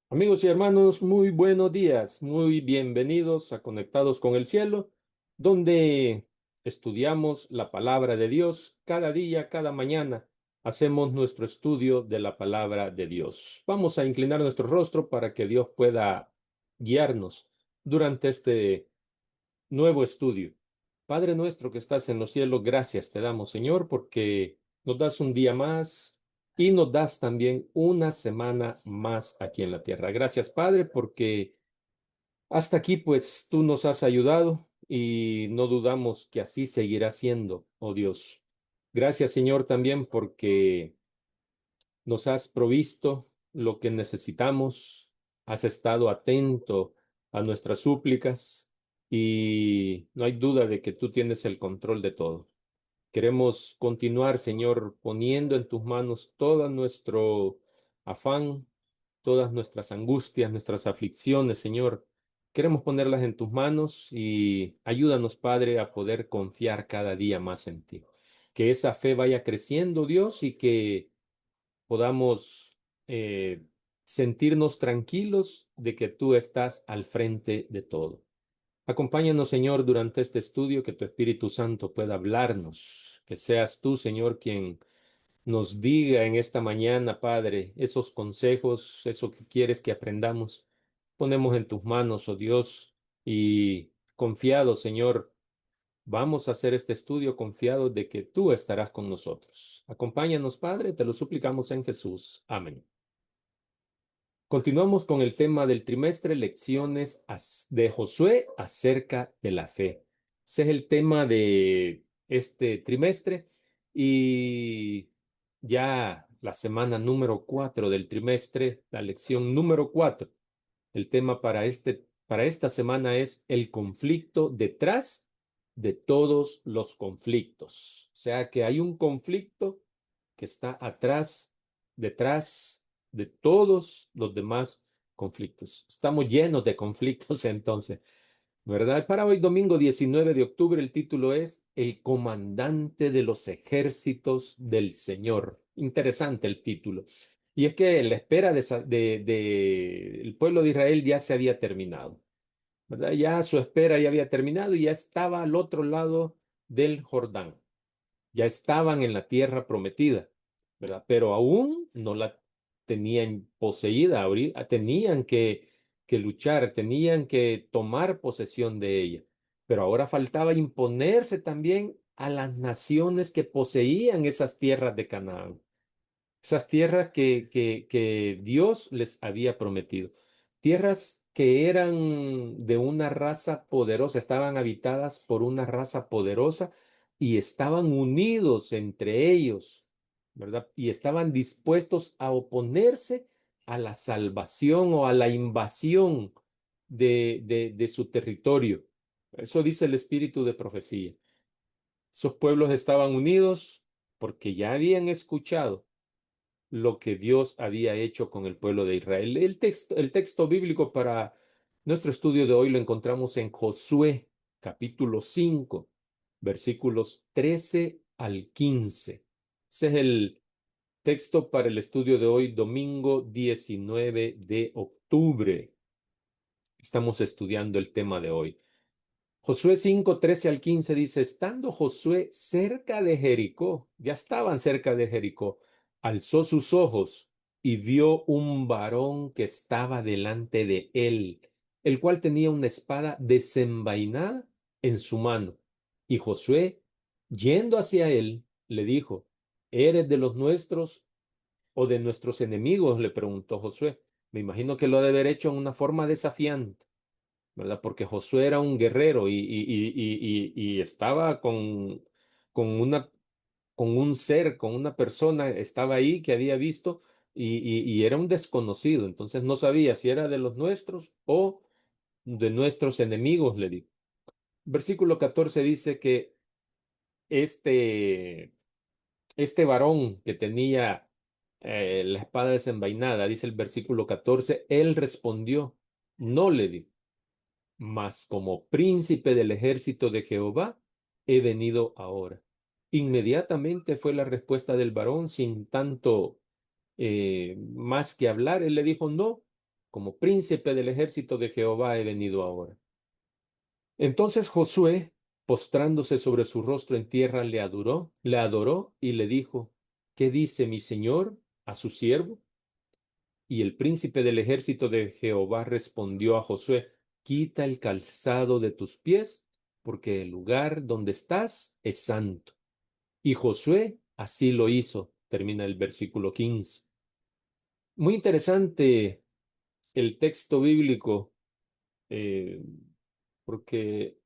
Amigos y hermanos, muy buenos días, muy bienvenidos a Conectados con el Cielo, donde estudiamos la palabra de Dios cada día, cada mañana. Hacemos nuestro estudio de la palabra de Dios. Vamos a inclinar nuestro rostro para que Dios pueda guiarnos durante este nuevo estudio. Padre nuestro que estás en los cielos, gracias te damos, Señor, porque nos das un día más y nos das también una semana más aquí en la tierra. Gracias, Padre, porque hasta aquí pues tú nos has ayudado y no dudamos que así seguirá siendo, oh Dios. Gracias, Señor, también porque nos has provisto lo que necesitamos, has estado atento a nuestras súplicas y no hay duda de que tú tienes el control de todo. Queremos continuar, Señor, poniendo en tus manos todo nuestro afán, todas nuestras angustias, nuestras aflicciones, Señor. Queremos ponerlas en tus manos y ayúdanos, Padre, a poder confiar cada día más en ti. Que esa fe vaya creciendo, Dios, y que podamos sentirnos tranquilos de que tú estás al frente de todo. Acompáñanos, Señor, durante este estudio, que tu Espíritu Santo pueda hablarnos, que seas tú, Señor, quien nos diga en esta mañana, Padre, esos consejos, eso que quieres que aprendamos. Ponemos en tus manos, oh Dios, y confiado, Señor, vamos a hacer este estudio confiado de que tú estarás con nosotros. Acompáñanos, Padre, te lo suplicamos en Jesús. Amén. Continuamos con el tema del trimestre, lecciones de Josué acerca de la fe. Ese es el tema de este trimestre y ya la semana número 4 del trimestre, la lección número 4. El tema para esta semana es el conflicto detrás de todos los conflictos. O sea que hay un conflicto que está atrás, detrás de todos los demás conflictos. Estamos llenos de conflictos entonces, ¿verdad? Para hoy, domingo 19 de octubre, el título es El comandante de los ejércitos del Señor. Interesante el título. Y es que la espera el pueblo de Israel ya se había terminado, ¿verdad? Ya su espera ya había terminado y ya estaba al otro lado del Jordán. Ya estaban en la tierra prometida, ¿verdad? Pero aún no la tenían poseída. Tenían que luchar, tenían que tomar posesión de ella. Pero ahora faltaba imponerse también a las naciones que poseían esas tierras de Canaán, esas tierras que Dios les había prometido. Tierras que eran de una raza poderosa, estaban habitadas por una raza poderosa y estaban unidos entre ellos, ¿verdad? Y estaban dispuestos a oponerse a la salvación o a la invasión de su territorio. Eso dice el espíritu de profecía. Esos pueblos estaban unidos porque ya habían escuchado lo que Dios había hecho con el pueblo de Israel. El texto bíblico para nuestro estudio de hoy lo encontramos en Josué, capítulo 5, versículos 13 al 15. Ese es el texto para el estudio de hoy, domingo 19 de octubre. Estamos estudiando el tema de hoy. Josué 5 13 al 15 dice, estando Josué cerca de Jericó, ya estaban cerca de Jericó, alzó sus ojos y vio un varón que estaba delante de él, el cual tenía una espada desenvainada en su mano. Y Josué, yendo hacia él, le dijo, ¿eres de los nuestros o de nuestros enemigos? Le preguntó Josué. Me imagino que lo ha de haber hecho en una forma desafiante, ¿verdad? Porque Josué era un guerrero y estaba con un ser, con una persona, estaba ahí que había visto y era un desconocido, entonces no sabía si era de los nuestros o de nuestros enemigos, le digo. Versículo 14 dice que este, este varón que tenía la espada desenvainada, dice el versículo 14, él respondió, no le di. Mas como príncipe del ejército de Jehová he venido ahora. Inmediatamente fue la respuesta del varón sin tanto más que hablar. Él le dijo, no, como príncipe del ejército de Jehová he venido ahora. Entonces Josué, postrándose sobre su rostro en tierra, le adoró y le dijo, ¿qué dice mi señor a su siervo? Y el príncipe del ejército de Jehová respondió a Josué, quita el calzado de tus pies, porque el lugar donde estás es santo. Y Josué así lo hizo. Termina el versículo 15. Muy interesante el texto bíblico, eh, porque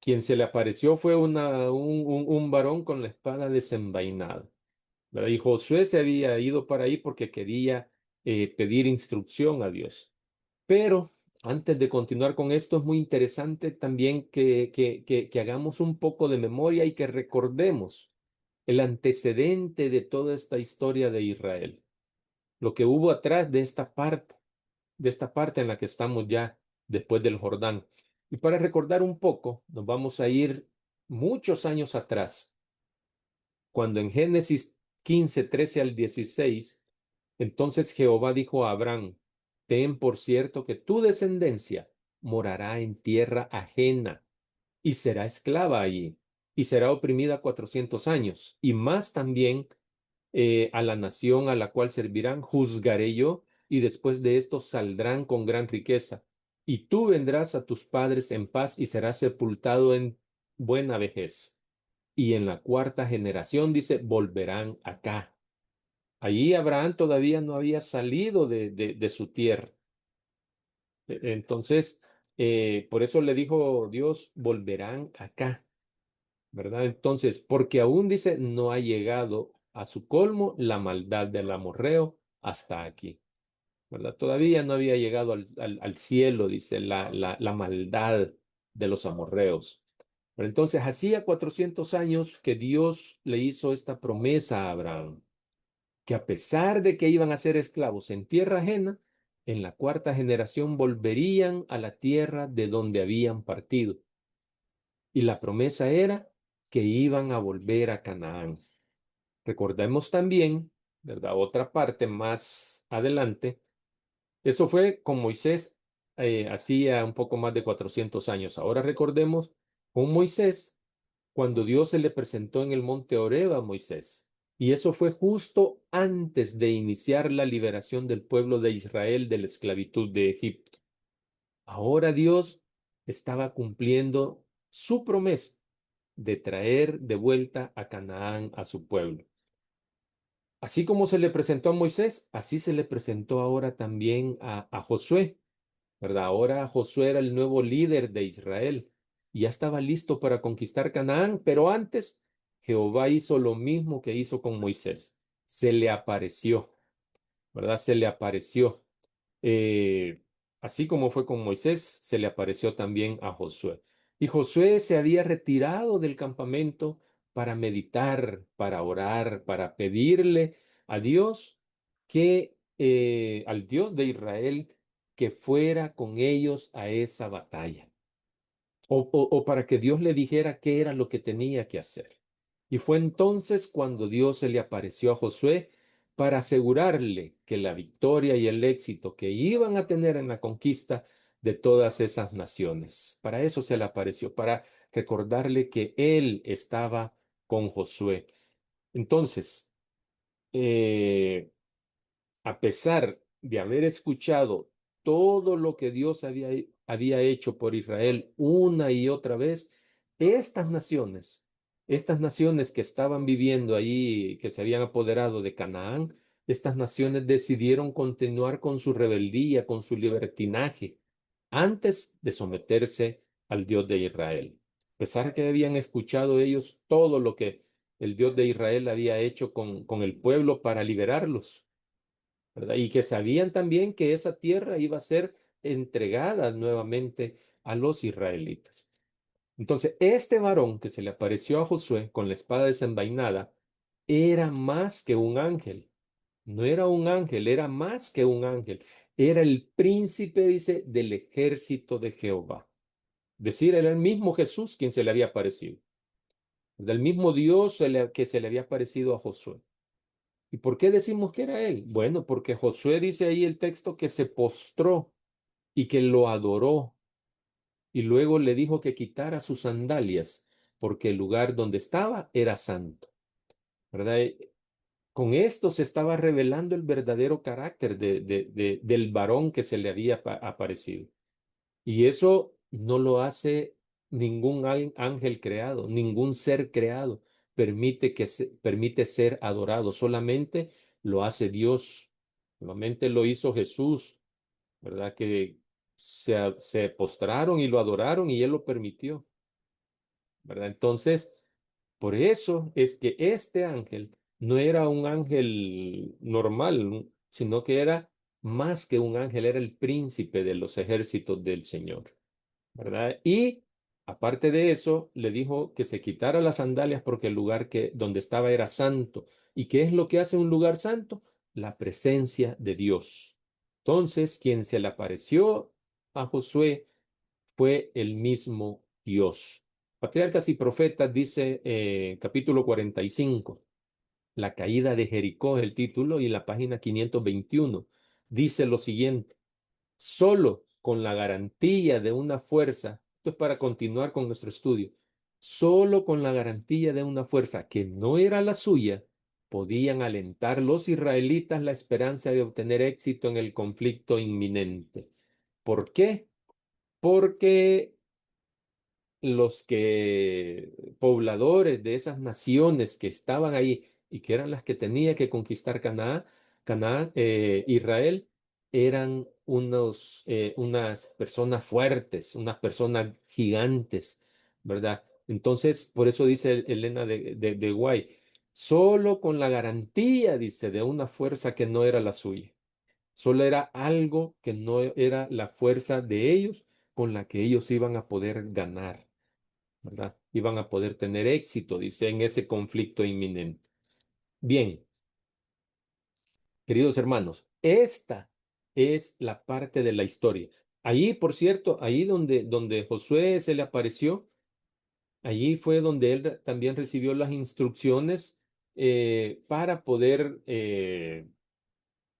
quien se le apareció fue un varón con la espada desenvainada, ¿verdad? Y Josué se había ido para ahí porque quería pedir instrucción a Dios. Pero antes de continuar con esto, es muy interesante también que hagamos un poco de memoria y que recordemos el antecedente de toda esta historia de Israel, lo que hubo atrás de esta parte en la que estamos ya después del Jordán. Y para recordar un poco, nos vamos a ir muchos años atrás, cuando en Génesis 15 13 al 16, entonces Jehová dijo a Abraham, ten por cierto que tu descendencia morará en tierra ajena y será esclava allí y será oprimida 400 años y más también a la nación a la cual servirán, juzgaré yo, y después de esto saldrán con gran riqueza. Y tú vendrás a tus padres en paz y serás sepultado en buena vejez. Y en la cuarta generación, dice, volverán acá. Allí Abraham todavía no había salido de su tierra. Entonces, por eso le dijo Dios, volverán acá. ¿Verdad? Entonces, porque aún dice, no ha llegado a su colmo la maldad del amorreo hasta aquí, ¿verdad? Todavía no había llegado al cielo, dice, la maldad de los amorreos. Pero entonces, hacía 400 años que Dios le hizo esta promesa a Abraham, que a pesar de que iban a ser esclavos en tierra ajena, en la cuarta generación volverían a la tierra de donde habían partido. Y la promesa era que iban a volver a Canaán. Recordemos también, ¿verdad? Otra parte más adelante, eso fue con Moisés hacía un poco más de 400 años. Ahora recordemos con Moisés cuando Dios se le presentó en el monte Horeb a Moisés. Y eso fue justo antes de iniciar la liberación del pueblo de Israel de la esclavitud de Egipto. Ahora Dios estaba cumpliendo su promesa de traer de vuelta a Canaán a su pueblo. Así como se le presentó a Moisés, así se le presentó ahora también a Josué, ¿verdad? Ahora Josué era el nuevo líder de Israel y ya estaba listo para conquistar Canaán, pero antes Jehová hizo lo mismo que hizo con Moisés. Se le apareció, ¿verdad? Se le apareció. Eh, Así como fue con Moisés, se le apareció también a Josué. Y Josué se había retirado del campamento para meditar, para orar, para pedirle a Dios al Dios de Israel, que fuera con ellos a esa batalla o para que Dios le dijera qué era lo que tenía que hacer. Y fue entonces cuando Dios se le apareció a Josué para asegurarle que la victoria y el éxito que iban a tener en la conquista de todas esas naciones. Para eso se le apareció, para recordarle que él estaba con Josué. Entonces, eh, a pesar de haber escuchado todo lo que Dios había hecho por Israel una y otra vez, estas estas naciones que estaban viviendo ahí, que se habían apoderado de Canaán, estas naciones decidieron continuar con su rebeldía, con su libertinaje, antes de someterse al Dios de Israel. A pesar de que habían escuchado ellos todo lo que el Dios de Israel había hecho con el pueblo para liberarlos, ¿verdad? Y que sabían también que esa tierra iba a ser entregada nuevamente a los israelitas. Entonces, este varón que se le apareció a Josué con la espada desenvainada era más que un ángel. No era un ángel, era más que un ángel. Era el príncipe, dice, del ejército de Jehová. Es decir, era el mismo Jesús quien se le había aparecido. Del mismo Dios que se le había aparecido a Josué. ¿Y por qué decimos que era él? Bueno, porque Josué dice ahí el texto que se postró y que lo adoró y luego le dijo que quitara sus sandalias porque el lugar donde estaba era santo, ¿verdad? Con esto se estaba revelando el verdadero carácter del varón que se le había aparecido. Y eso no lo hace ningún ángel creado, ningún ser creado. Permite ser adorado. Solamente lo hace Dios. Solamente lo hizo Jesús, ¿verdad? Que se postraron y lo adoraron y Él lo permitió, ¿verdad? Entonces, por eso es que este ángel no era un ángel normal, sino que era más que un ángel, era el príncipe de los ejércitos del Señor, ¿verdad? Y aparte de eso, le dijo que se quitara las sandalias porque el lugar donde estaba era santo. ¿Y qué es lo que hace un lugar santo? La presencia de Dios. Entonces, quien se le apareció a Josué fue el mismo Dios. Patriarcas y Profetas dice capítulo 45, la caída de Jericó es el título y la página 521 dice lo siguiente: solo con la garantía de una fuerza, esto es para continuar con nuestro estudio, solo con la garantía de una fuerza que no era la suya, podían alentar los israelitas la esperanza de obtener éxito en el conflicto inminente. ¿Por qué? Porque los pobladores de esas naciones que estaban ahí y que eran las que tenía que conquistar Israel, eran unas personas fuertes, unas personas gigantes, ¿verdad? Entonces, por eso dice Elena de Guay, solo con la garantía, dice, de una fuerza que no era la suya. Solo era algo que no era la fuerza de ellos con la que ellos iban a poder ganar, ¿verdad? Iban a poder tener éxito, dice, en ese conflicto inminente. Bien, queridos hermanos, esta es la parte de la historia. Allí, por cierto, ahí donde Josué se le apareció, allí fue donde él también recibió las instrucciones para poder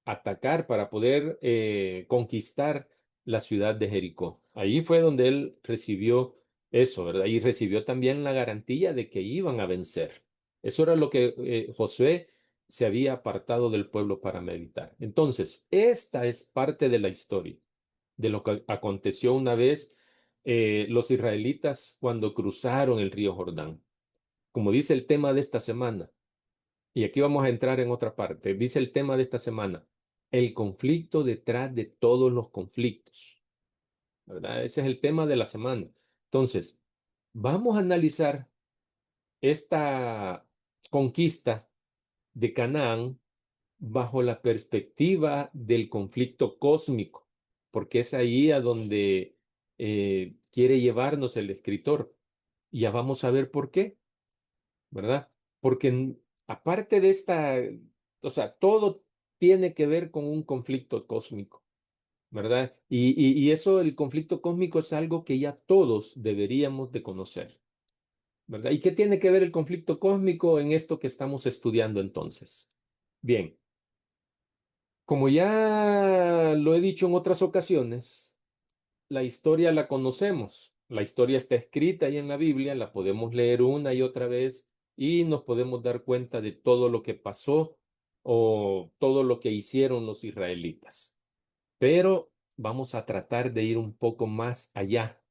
atacar, para poder conquistar la ciudad de Jericó. Allí fue donde él recibió eso, ¿verdad? Y recibió también la garantía de que iban a vencer. Eso era lo que Josué se había apartado del pueblo para meditar. Entonces, esta es parte de la historia, de lo que aconteció una vez los israelitas cuando cruzaron el río Jordán. Como dice el tema de esta semana, y aquí vamos a entrar en otra parte. Dice el tema de esta semana, el conflicto detrás de todos los conflictos, ¿verdad? Ese es el tema de la semana. Entonces, vamos a analizar esta conquista de Canaán bajo la perspectiva del conflicto cósmico, porque es ahí a donde quiere llevarnos el escritor. Y ya vamos a ver por qué. ¿Verdad? Porque aparte de o sea, todo tiene que ver con un conflicto cósmico, ¿verdad? Y eso, el conflicto cósmico es algo que ya todos deberíamos de conocer, ¿verdad? ¿Y qué tiene que ver el conflicto cósmico en esto que estamos estudiando entonces? Bien, como ya lo he dicho en otras ocasiones, la historia la conocemos, la historia está escrita ahí en la Biblia, la podemos leer una y otra vez y nos podemos dar cuenta de todo lo que pasó o todo lo que hicieron los israelitas. Pero vamos a tratar de ir un poco más allá.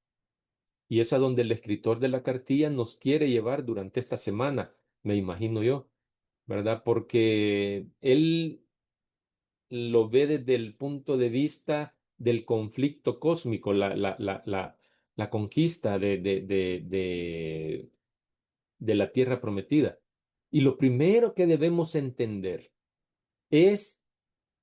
Y es a donde el escritor de la cartilla nos quiere llevar durante esta semana, me imagino yo, ¿verdad? Porque él lo ve desde el punto de vista del conflicto cósmico, la conquista de la tierra prometida. Y lo primero que debemos entender es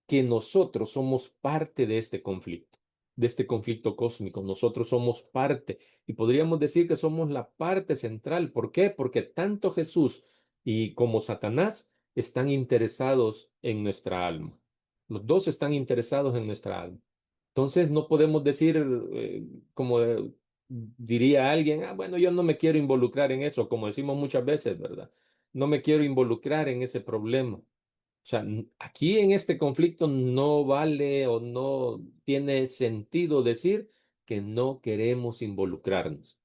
que nosotros somos parte de este conflicto cósmico. Nosotros somos parte y podríamos decir que somos la parte central. ¿Por qué? Porque tanto Jesús y como Satanás están interesados en nuestra alma. Los dos están interesados en nuestra alma. Entonces no podemos decir, como diría alguien, ah, bueno, yo no me quiero involucrar en eso, como decimos muchas veces, ¿verdad? No me quiero involucrar en ese problema. O sea, aquí en este conflicto no vale o no tiene sentido decir que no queremos involucrarnos,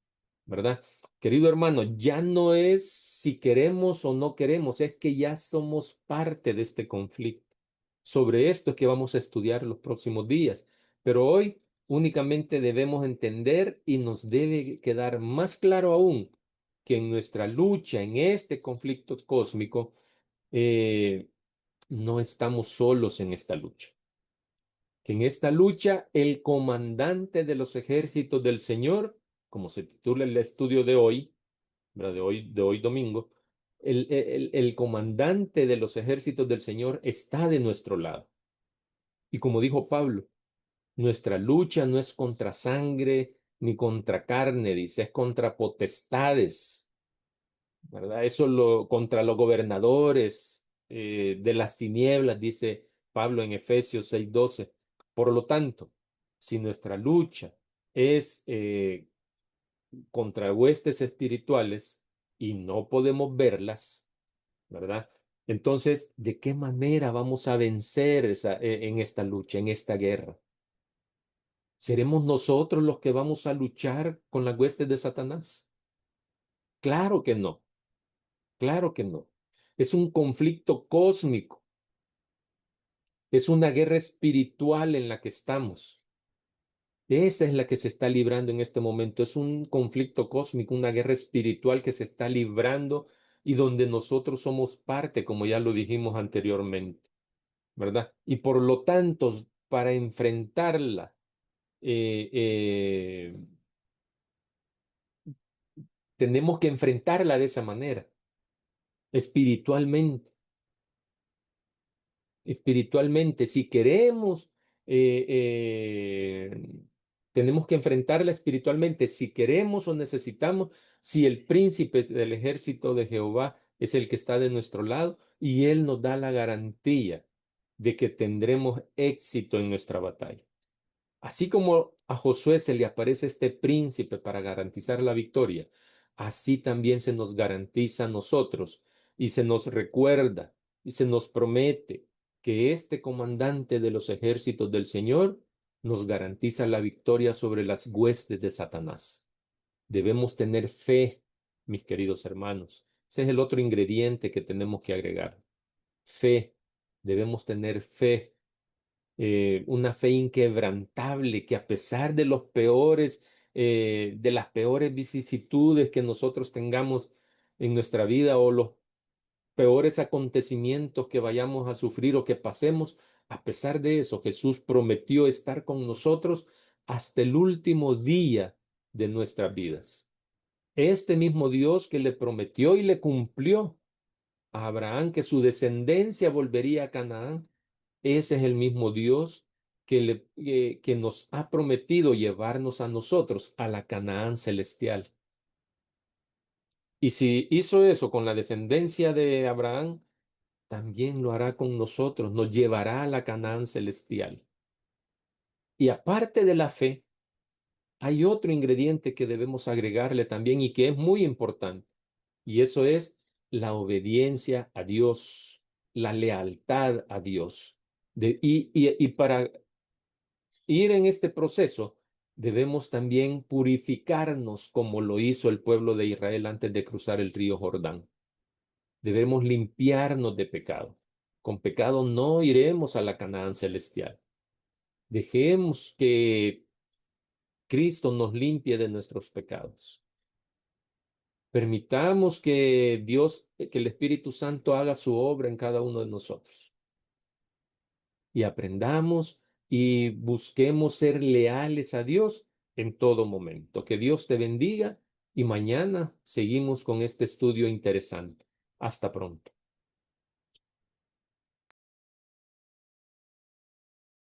¿verdad? Querido hermano, ya no es si queremos o no queremos, es que ya somos parte de este conflicto. Sobre esto es que vamos a estudiar los próximos días, pero hoy únicamente debemos entender y nos debe quedar más claro aún que en nuestra lucha, en este conflicto cósmico, eh, no estamos solos en esta lucha. Que en esta lucha el comandante de los ejércitos del Señor, como se titula el estudio de hoy, ¿verdad? De hoy domingo, el comandante de los ejércitos del Señor está de nuestro lado. Y como dijo Pablo, nuestra lucha no es contra sangre ni contra carne, dice, es contra potestades, ¿verdad? Eso contra los gobernadores de las tinieblas, dice Pablo en Efesios 6:12. Por lo tanto, si nuestra lucha es contra huestes espirituales y no podemos verlas, ¿verdad? Entonces, ¿de qué manera vamos a vencer en esta lucha, en esta guerra? ¿Seremos nosotros los que vamos a luchar con las huestes de Satanás? Claro que no, claro que no. Es un conflicto cósmico, es una guerra espiritual en la que estamos. Esa es la que se está librando en este momento. Es un conflicto cósmico, una guerra espiritual que se está librando y donde nosotros somos parte, como ya lo dijimos anteriormente, ¿verdad? Y por lo tanto, para enfrentarla, eh, eh, tenemos que enfrentarla de esa manera, espiritualmente. Espiritualmente. Si queremos, eh, eh, tenemos que enfrentarla espiritualmente. Si queremos o necesitamos, si el príncipe del ejército de Jehová es el que está de nuestro lado y él nos da la garantía de que tendremos éxito en nuestra batalla. Así como a Josué se le aparece este príncipe para garantizar la victoria, así también se nos garantiza a nosotros y se nos recuerda y se nos promete que este comandante de los ejércitos del Señor nos garantiza la victoria sobre las huestes de Satanás. Debemos tener fe, mis queridos hermanos. Ese es el otro ingrediente que tenemos que agregar. Fe. Debemos tener fe, una fe inquebrantable que a pesar de los peores, de las peores vicisitudes que nosotros tengamos en nuestra vida o los peores acontecimientos que vayamos a sufrir o que pasemos, a pesar de eso, Jesús prometió estar con nosotros hasta el último día de nuestras vidas. Este mismo Dios que le prometió y le cumplió a Abraham que su descendencia volvería a Canaán, ese es el mismo Dios que nos ha prometido llevarnos a nosotros a la Canaán celestial. Y si hizo eso con la descendencia de Abraham, también lo hará con nosotros, nos llevará a la Canaán celestial. Y aparte de la fe, hay otro ingrediente que debemos agregarle también y que es muy importante, y eso es la obediencia a Dios, la lealtad a Dios. Y para ir en este proceso, debemos también purificarnos como lo hizo el pueblo de Israel antes de cruzar el río Jordán. Debemos limpiarnos de pecado. Con pecado no iremos a la Canaán celestial. Dejemos que Cristo nos limpie de nuestros pecados. Permitamos que Dios, que el Espíritu Santo haga su obra en cada uno de nosotros. Y aprendamos y busquemos ser leales a Dios en todo momento. Que Dios te bendiga y mañana seguimos con este estudio interesante. Hasta pronto.